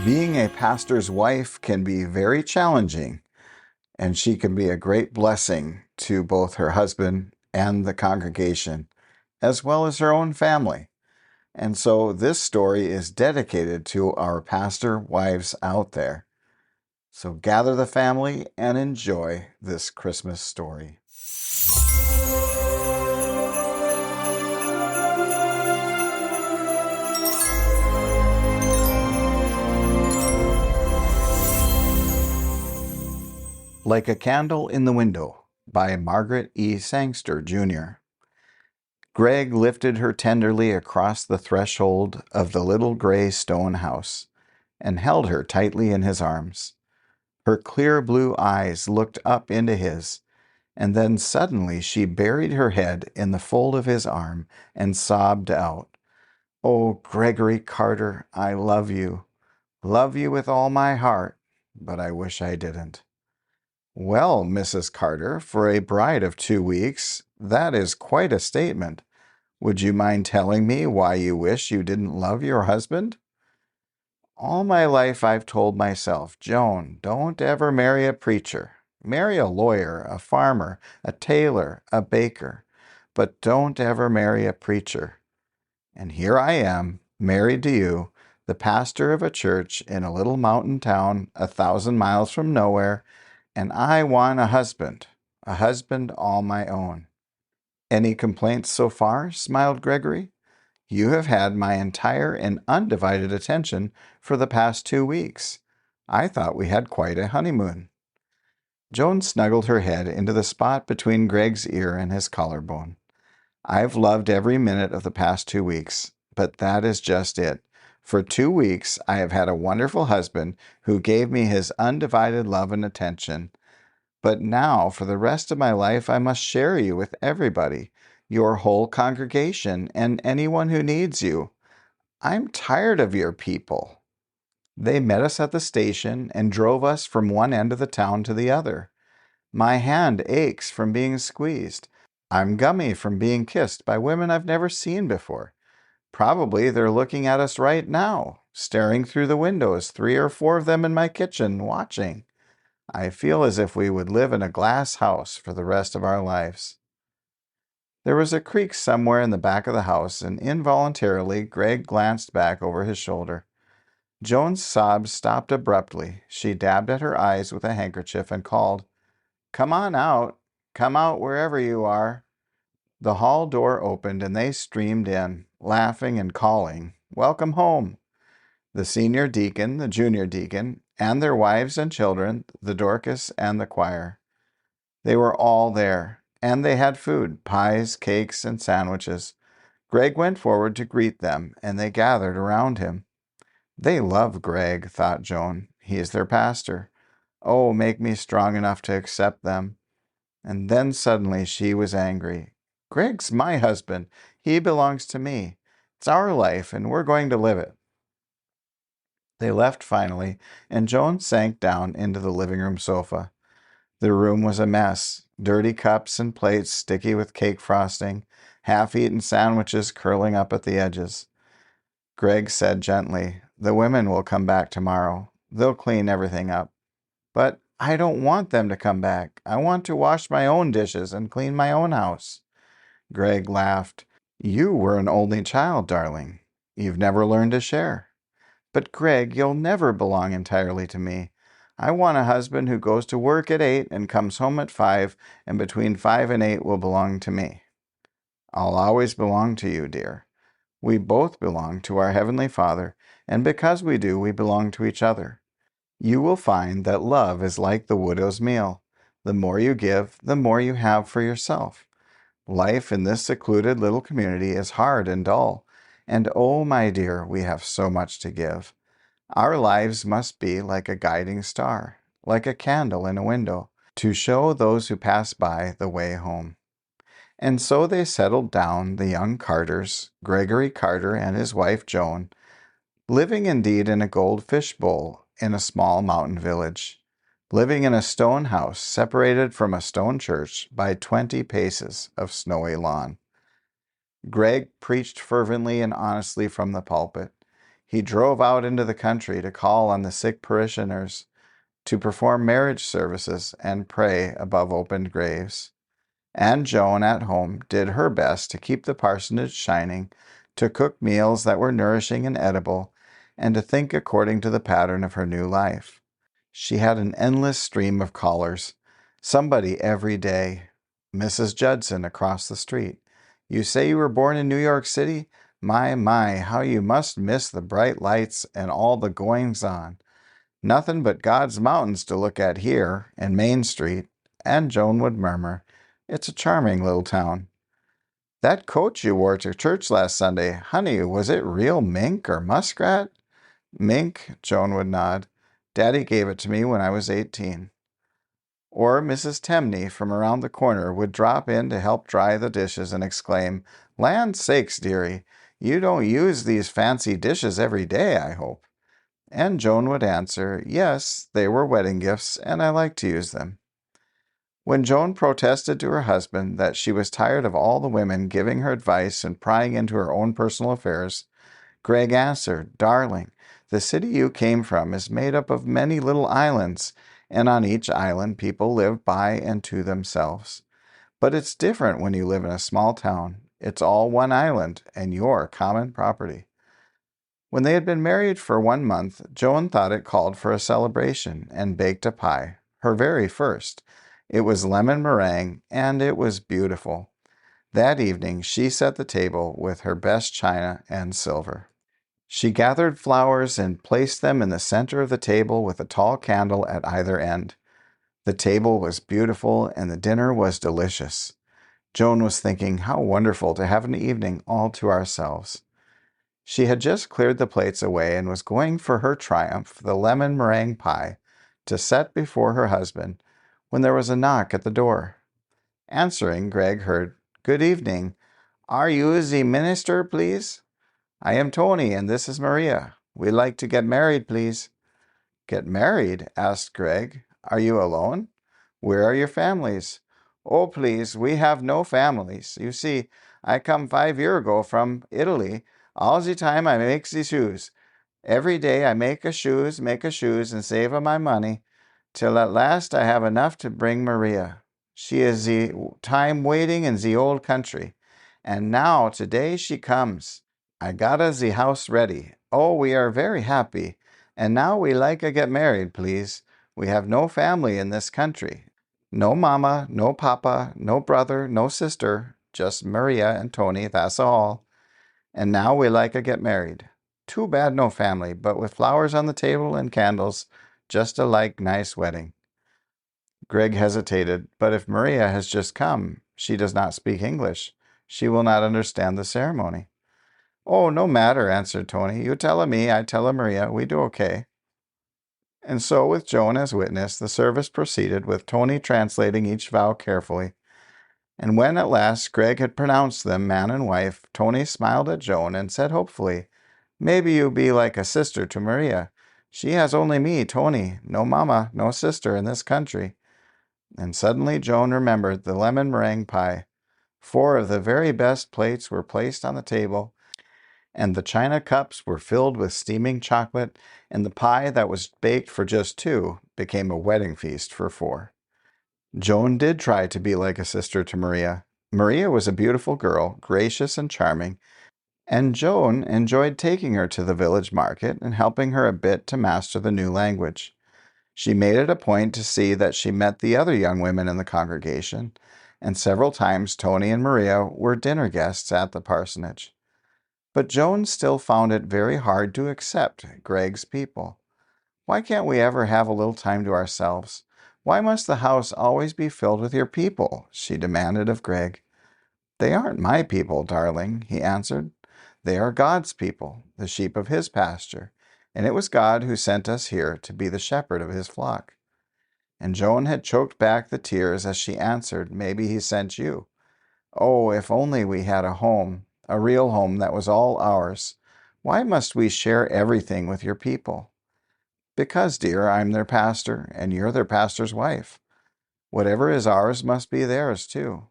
Being a pastor's wife can be very challenging, and she can be a great blessing to both her husband and the congregation, as well as her own family. And so this story is dedicated to our pastor wives out there. So gather the family and enjoy this Christmas story. Like a Candle in the Window by Margaret E. Sangster Jr. Greg lifted her tenderly across the threshold of the little gray stone house and held her tightly in his arms. Her clear blue eyes looked up into his, and then suddenly she buried her head in the fold of his arm and sobbed out, "Oh, Gregory Carter, I love you with all my heart, but I wish I didn't." "Well, Mrs. Carter, for a bride of 2 weeks, that is quite a statement. Would you mind telling me why you wish you didn't love your husband?" "All my life I've told myself, Joan, don't ever marry a preacher. Marry a lawyer, a farmer, a tailor, a baker, but don't ever marry a preacher. And here I am, married to you, the pastor of a church in a little mountain town 1,000 miles from nowhere, and I want a husband all my own." "Any complaints so far?" smiled Gregory. "You have had my entire and undivided attention for the past 2 weeks. I thought we had quite a honeymoon." Joan snuggled her head into the spot between Greg's ear and his collarbone. "I've loved every minute of the past 2 weeks, but that is just it. For 2 weeks, I have had a wonderful husband who gave me his undivided love and attention. But now, for the rest of my life, I must share you with everybody, your whole congregation, and anyone who needs you. I'm tired of your people. They met us at the station and drove us from one end of the town to the other. My hand aches from being squeezed. I'm gummy from being kissed by women I've never seen before. Probably they're looking at us right now, staring through the windows, 3 or 4 of them in my kitchen, watching. I feel as if we would live in a glass house for the rest of our lives." There was a creak somewhere in the back of the house, and involuntarily Greg glanced back over his shoulder. Joan's sobs stopped abruptly. She dabbed at her eyes with a handkerchief and called, "Come on out. Come out wherever you are." The hall door opened and they streamed in, laughing and calling, "Welcome home." The senior deacon, the junior deacon, and their wives and children, the Dorcas and the choir. They were all there, and they had food, pies, cakes, and sandwiches. Greg went forward to greet them, and they gathered around him. They love Greg, thought Joan. He is their pastor. Oh, make me strong enough to accept them. And then suddenly she was angry. "Greg's my husband. He belongs to me. It's our life, and we're going to live it." They left finally, and Joan sank down into the living room sofa. The room was a mess. Dirty cups and plates sticky with cake frosting, half-eaten sandwiches curling up at the edges. Greg said gently, "The women will come back tomorrow. They'll clean everything up." "But I don't want them to come back. I want to wash my own dishes and clean my own house." Greg laughed. "You were an only child, darling. You've never learned to share." "But Greg, you'll never belong entirely to me. I want a husband who goes to work at 8 and comes home at 5, and between 5 and 8 will belong to me." "I'll always belong to you, dear. We both belong to our Heavenly Father, and because we do, we belong to each other. You will find that love is like the widow's meal. The more you give, the more you have for yourself. Life in this secluded little community is hard and dull, and oh, my dear, we have so much to give. Our lives must be like a guiding star, like a candle in a window, to show those who pass by the way home." And so they settled down, the young Carters, Gregory Carter and his wife Joan, living indeed in a goldfish bowl in a small mountain village, living in a stone house separated from a stone church by 20 paces of snowy lawn. Greg preached fervently and honestly from the pulpit. He drove out into the country to call on the sick parishioners, to perform marriage services and pray above opened graves. And Joan at home did her best to keep the parsonage shining, to cook meals that were nourishing and edible, and to think according to the pattern of her new life. She had an endless stream of callers, somebody every day. Mrs. Judson across the street. You say you were born in New York City? My, how you must miss the bright lights and all the goings-on. Nothing but God's mountains to look at here, and Main Street. And Joan would murmur, It's a charming little town. That coat you wore to church last Sunday, honey, was it real mink or muskrat? Mink, Joan would nod. Daddy gave it to me when I was 18. Or Mrs. Temney from around the corner would drop in to help dry the dishes and exclaim, Land sakes, dearie, you don't use these fancy dishes every day, I hope. And Joan would answer, Yes, they were wedding gifts, and I like to use them. When Joan protested to her husband that she was tired of all the women giving her advice and prying into her own personal affairs, Greg answered, Darling, the city you came from is made up of many little islands, and on each island people live by and to themselves. But it's different when you live in a small town. It's all one island, and your common property. When they had been married for 1 month, Joan thought it called for a celebration, and baked a pie, her very first. It was lemon meringue, and it was beautiful. That evening she set the table with her best china and silver. She gathered flowers and placed them in the center of the table with a tall candle at either end. The table was beautiful, and the dinner was delicious. Joan was thinking how wonderful to have an evening all to ourselves. She had just cleared the plates away and was going for her triumph, the lemon meringue pie, to set before her husband, when there was a knock at the door. Answering, Greg heard, Good evening. Are you the minister, please? I am Tony, and this is Maria. We'd like to get married, please. Get married? Asked Greg. Are you alone? Where are your families? Oh, please, we have no families. You see, I come 5 years ago from Italy. All the time I make the shoes. Every day I make a shoes, and save a my money, till at last I have enough to bring Maria. She is the time waiting in the old country, and now today she comes. I gotta the house ready. Oh, we are very happy, and now we like to get married, please. We have no family in this country. No mama, no papa, no brother, no sister, just Maria and Tony, that's all. And now we like to get married. Too bad no family, but with flowers on the table and candles, just a like nice wedding. Greg hesitated, but if Maria has just come, she does not speak English. She will not understand the ceremony. Oh, no matter, answered Tony. You tell me, I tell Maria, we do okay. And so, with Joan as witness, the service proceeded, with Tony translating each vow carefully. And when at last Greg had pronounced them man and wife, Tony smiled at Joan and said hopefully, Maybe you be like a sister to Maria. She has only me, Tony, no mama, no sister in this country. And suddenly Joan remembered the lemon meringue pie. 4 of the very best plates were placed on the table, and the china cups were filled with steaming chocolate, and the pie that was baked for just 2 became a wedding feast for 4. Joan did try to be like a sister to Maria. Maria was a beautiful girl, gracious and charming, and Joan enjoyed taking her to the village market and helping her a bit to master the new language. She made it a point to see that she met the other young women in the congregation, and several times Tony and Maria were dinner guests at the parsonage. But Joan still found it very hard to accept Greg's people. Why can't we ever have a little time to ourselves? Why must the house always be filled with your people? She demanded of Greg. They aren't my people, darling, he answered. They are God's people, the sheep of his pasture, and it was God who sent us here to be the shepherd of his flock. And Joan had choked back the tears as she answered, Maybe he sent you. Oh, if only we had a home, a real home that was all ours. Why must we share everything with your people? Because, dear, I'm their pastor, and you're their pastor's wife. Whatever is ours must be theirs, too.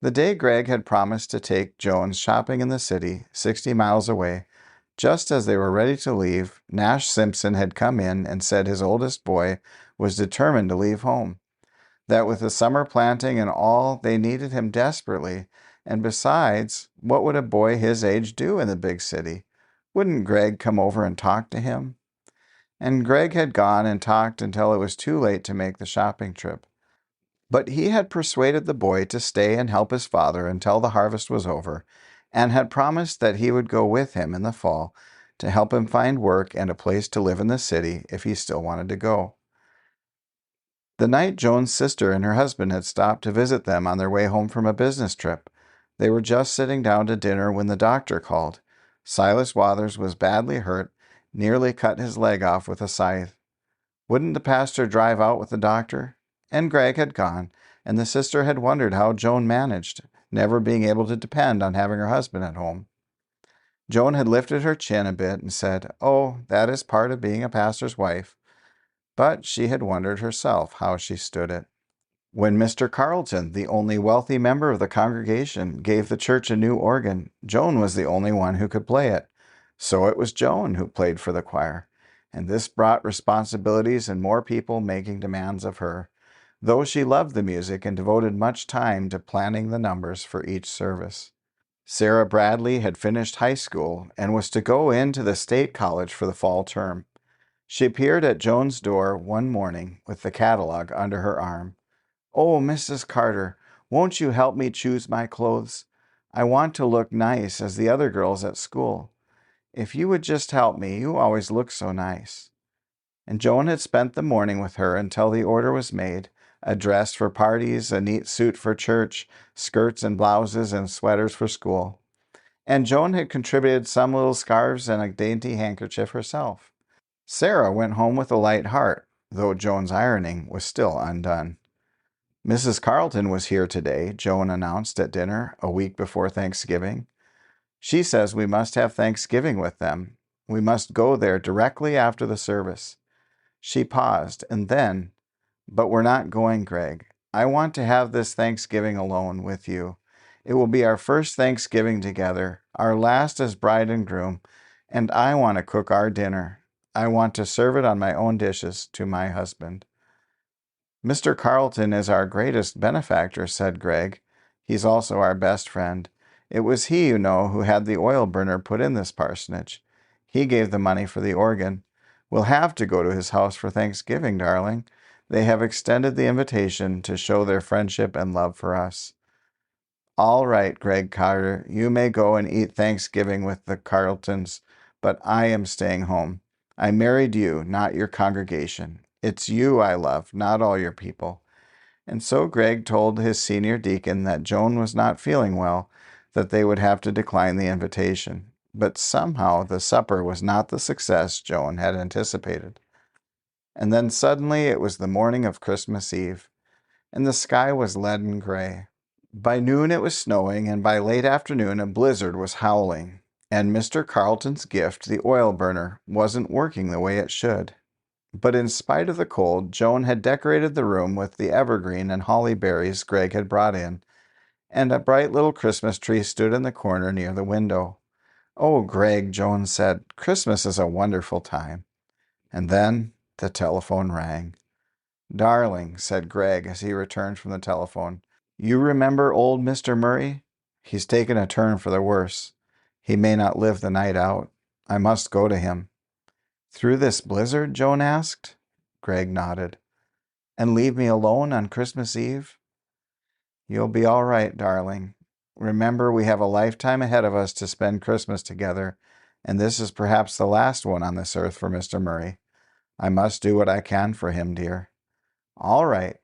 The day Greg had promised to take Joan shopping in the city, 60 miles away, Just as they were ready to leave, Nash Simpson had come in and said his oldest boy was determined to leave home, that with the summer planting and all, they needed him desperately, and besides, what would a boy his age do in the big city? Wouldn't Greg come over and talk to him? And Greg had gone and talked until it was too late to make the shopping trip. But he had persuaded the boy to stay and help his father until the harvest was over, and had promised that he would go with him in the fall to help him find work and a place to live in the city if he still wanted to go. The night Joan's sister and her husband had stopped to visit them on their way home from a business trip, they were just sitting down to dinner when the doctor called. Silas Wathers was badly hurt, nearly cut his leg off with a scythe. Wouldn't the pastor drive out with the doctor? And Greg had gone, and the sister had wondered how Joan managed, never being able to depend on having her husband at home. Joan had lifted her chin a bit and said, "Oh, that is part of being a pastor's wife." But she had wondered herself how she stood it. When Mr. Carlton, the only wealthy member of the congregation, gave the church a new organ, Joan was the only one who could play it. So it was Joan who played for the choir, and this brought responsibilities and more people making demands of her, though she loved the music and devoted much time to planning the numbers for each service. Sarah Bradley had finished high school and was to go into the state college for the fall term. She appeared at Joan's door one morning with the catalog under her arm. "Oh, Mrs. Carter, won't you help me choose my clothes? I want to look nice as the other girls at school. If you would just help me, you always look so nice." And Joan had spent the morning with her until the order was made, a dress for parties, a neat suit for church, skirts and blouses and sweaters for school. And Joan had contributed some little scarves and a dainty handkerchief herself. Sarah went home with a light heart, though Joan's ironing was still undone. "Mrs. Carlton was here today," Joan announced at dinner a week before Thanksgiving. "She says we must have Thanksgiving with them. We must go there directly after the service." She paused, and then, "But we're not going, Greg. I want to have this Thanksgiving alone with you. It will be our first Thanksgiving together, our last as bride and groom, and I want to cook our dinner. I want to serve it on my own dishes to my husband." "Mr. Carlton is our greatest benefactor," said Greg. "He's also our best friend. It was he, you know, who had the oil burner put in this parsonage. He gave the money for the organ. We'll have to go to his house for Thanksgiving, darling. They have extended the invitation to show their friendship and love for us." "All right, Greg Carter, you may go and eat Thanksgiving with the Carltons, but I am staying home. I married you, not your congregation. It's you I love, not all your people." And so Greg told his senior deacon that Joan was not feeling well, that they would have to decline the invitation. But somehow the supper was not the success Joan had anticipated. And then suddenly it was the morning of Christmas Eve, and the sky was leaden gray. By noon it was snowing, and by late afternoon a blizzard was howling, and Mr. Carlton's gift, the oil burner, wasn't working the way it should. But in spite of the cold, Joan had decorated the room with the evergreen and holly berries Greg had brought in, and a bright little Christmas tree stood in the corner near the window. "Oh, Greg," Joan said, "Christmas is a wonderful time." And then the telephone rang. "Darling," said Greg as he returned from the telephone, "you remember old Mr. Murray? He's taken a turn for the worse. He may not live the night out. I must go to him." "Through this blizzard?" Joan asked. Greg nodded. "And leave me alone on Christmas Eve?" "You'll be all right, darling. Remember, we have a lifetime ahead of us to spend Christmas together, and this is perhaps the last one on this earth for Mr. Murray. I must do what I can for him, dear." "All right,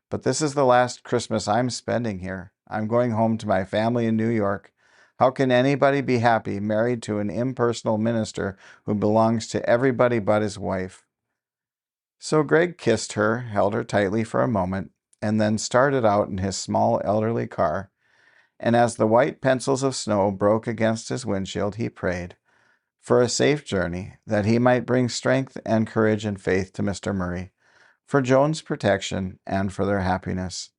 but this is the last Christmas I'm spending here. I'm going home to my family in New York. How can anybody be happy married to an impersonal minister who belongs to everybody but his wife?" So Greg kissed her, held her tightly for a moment, and then started out in his small elderly car. And as the white pencils of snow broke against his windshield, he prayed for a safe journey, that he might bring strength and courage and faith to Mr. Murray, for Joan's protection and for their happiness.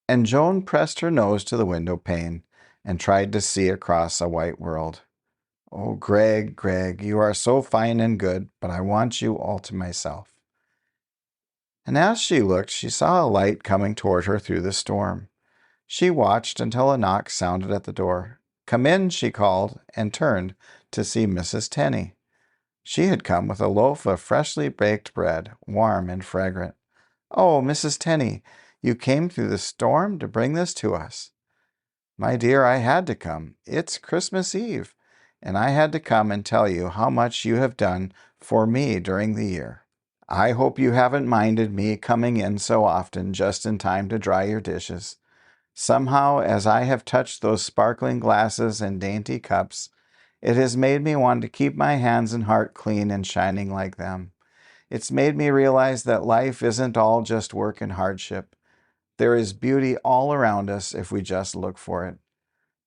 And Joan pressed her nose to the window pane and tried to see across a white world. Oh, Greg, Greg, you are so fine and good, but I want you all to myself. And as she looked, she saw a light coming toward her through the storm. She watched until a knock sounded at the door. Come in, she called, and turned to see Mrs. Tenney. She had come with a loaf of freshly baked bread, warm and fragrant. Oh, Mrs. Tenney, you came through the storm to bring this to us. My dear, I had to come. It's Christmas Eve, and I had to come and tell you how much you have done for me during the year. I hope you haven't minded me coming in so often just in time to dry your dishes. Somehow, as I have touched those sparkling glasses and dainty cups, it has made me want to keep my hands and heart clean and shining like them. It's made me realize that life isn't all just work and hardship. There is beauty all around us if we just look for it.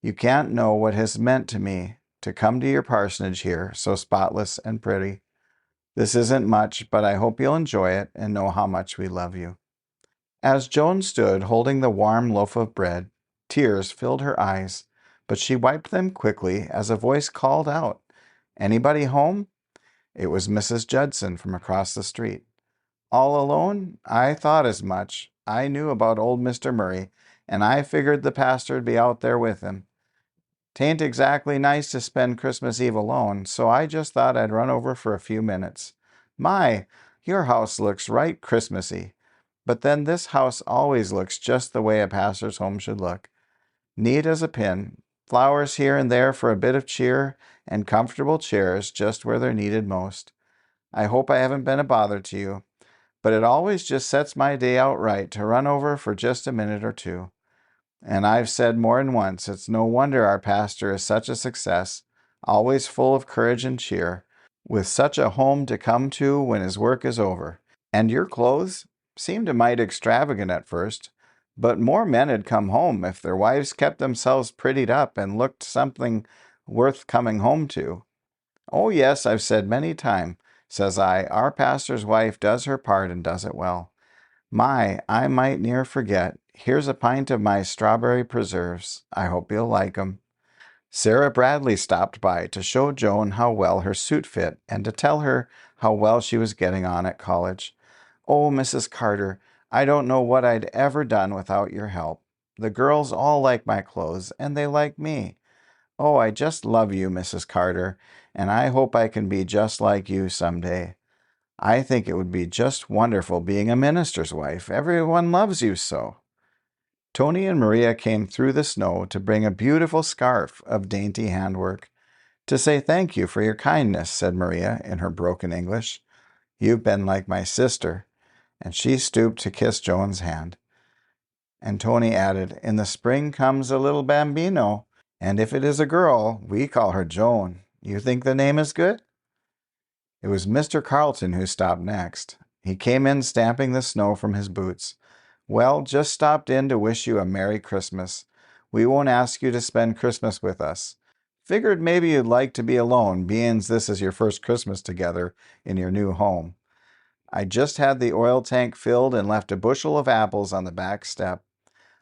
You can't know what has meant to me to come to your parsonage here, so spotless and pretty. This isn't much, but I hope you'll enjoy it and know how much we love you. As Joan stood holding the warm loaf of bread, tears filled her eyes, but she wiped them quickly as a voice called out, "Anybody home?" It was Mrs. Judson from across the street. "All alone? I thought as much. I knew about old Mr. Murray, and I figured the pastor'd be out there with him. 'Tain't exactly nice to spend Christmas Eve alone, so I just thought I'd run over for a few minutes. My, your house looks right Christmassy. But then this house always looks just the way a pastor's home should look. Neat as a pin, flowers here and there for a bit of cheer, and comfortable chairs just where they're needed most. I hope I haven't been a bother to you, but it always just sets my day out right to run over for just a minute or two. And I've said more than once, it's no wonder our pastor is such a success, always full of courage and cheer, with such a home to come to when his work is over. And your clothes seemed a mite extravagant at first, but more men had come home if their wives kept themselves prettied up and looked something worth coming home to. Oh, yes, I've said many times, says I, our pastor's wife does her part and does it well. My, I might near forget. Here's a pint of my strawberry preserves. I hope you'll like 'em. Sarah Bradley stopped by to show Joan how well her suit fit and to tell her how well she was getting on at college. Oh, Mrs. Carter, I don't know what I'd ever done without your help. The girls all like my clothes, and they like me. Oh, I just love you, Mrs. Carter, and I hope I can be just like you someday. I think it would be just wonderful being a minister's wife. Everyone loves you so. Tony and Maria came through the snow to bring a beautiful scarf of dainty handwork. To say thank you for your kindness, said Maria in her broken English. You've been like my sister. And she stooped to kiss Joan's hand. And Tony added, in the spring comes a little bambino, and if it is a girl, we call her Joan. You think the name is good? It was Mr. Carlton who stopped next. He came in stamping the snow from his boots. Well, just stopped in to wish you a Merry Christmas. We won't ask you to spend Christmas with us. Figured maybe you'd like to be alone, being's this is your first Christmas together in your new home. I just had the oil tank filled and left a bushel of apples on the back step.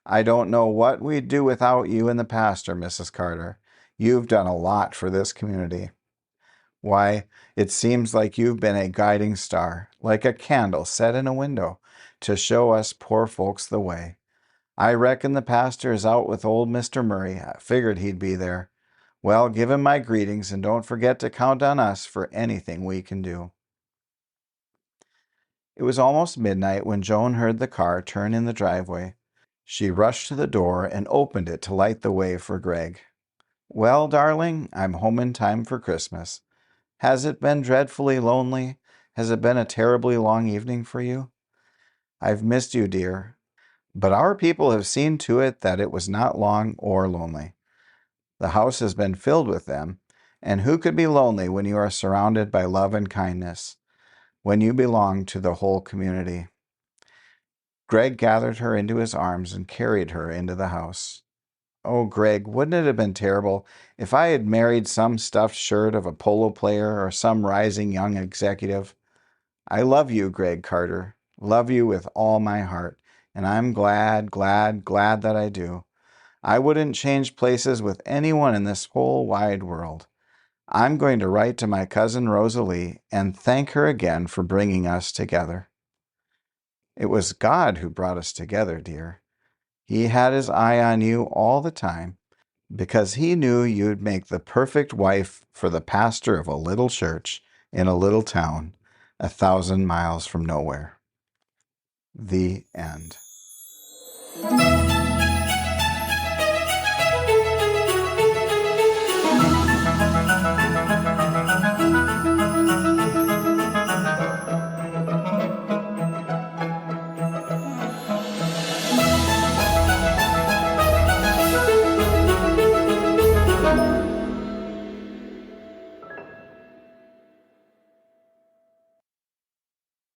I don't know what we'd do without you and the pastor, Mrs. Carter. You've done a lot for this community. Why, it seems like you've been a guiding star, like a candle set in a window, to show us poor folks the way. I reckon the pastor is out with old Mr. Murray. I figured he'd be there. Well, give him my greetings, and don't forget to count on us for anything we can do. It was almost midnight when Joan heard the car turn in the driveway. She rushed to the door and opened it to light the way for Greg. Well, darling, I'm home in time for Christmas. Has it been dreadfully lonely? Has it been a terribly long evening for you? I've missed you, dear. But our people have seen to it that it was not long or lonely. The house has been filled with them, and who could be lonely when you are surrounded by love and kindness, when you belong to the whole community? Greg gathered her into his arms and carried her into the house. Oh, Greg, wouldn't it have been terrible if I had married some stuffed shirt of a polo player or some rising young executive? I love you, Greg Carter. Love you with all my heart, and I'm glad, glad, glad that I do. I wouldn't change places with anyone in this whole wide world. I'm going to write to my cousin Rosalie and thank her again for bringing us together. It was God who brought us together, dear. He had his eye on you all the time because he knew you'd make the perfect wife for the pastor of a little church in a little town 1,000 miles from nowhere. The end.